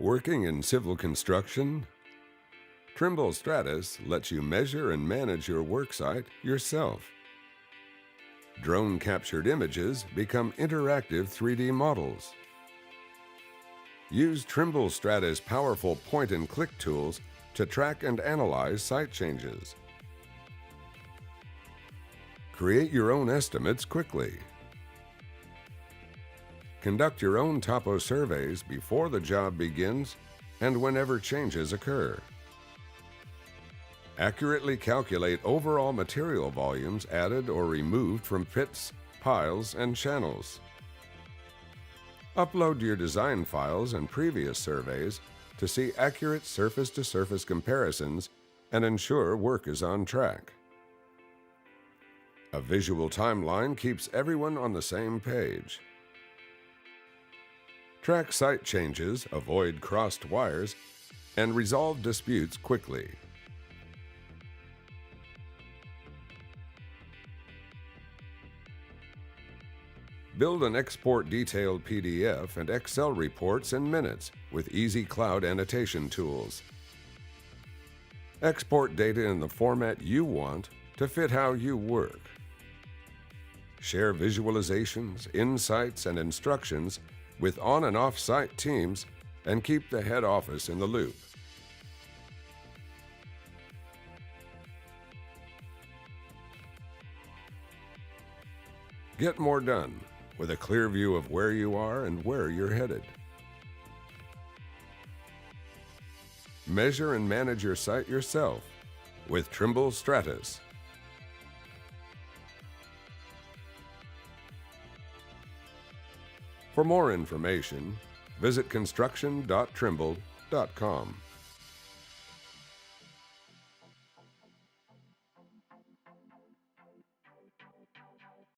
Working in civil construction? Trimble Stratus lets you measure and manage your worksite yourself. Drone-captured images become interactive 3D models. Use Trimble Stratus' powerful point-and-click tools to track and analyze site changes. Create your own estimates quickly. Conduct your own topo surveys before the job begins and whenever changes occur. Accurately calculate overall material volumes added or removed from pits, piles, and channels. Upload your design files and previous surveys to see accurate surface-to-surface comparisons and ensure work is on track. A visual timeline keeps everyone on the same page. Track site changes, avoid crossed wires, and resolve disputes quickly. Build and export detailed PDF and Excel reports in minutes with easy cloud annotation tools. Export data in the format you want to fit how you work. Share visualizations, insights, and instructions with on- and off-site teams and keep the head office in the loop. Get more done with a clear view of where you are and where you're headed. Measure and manage your site yourself with Trimble Stratus. For more information, visit construction.trimble.com.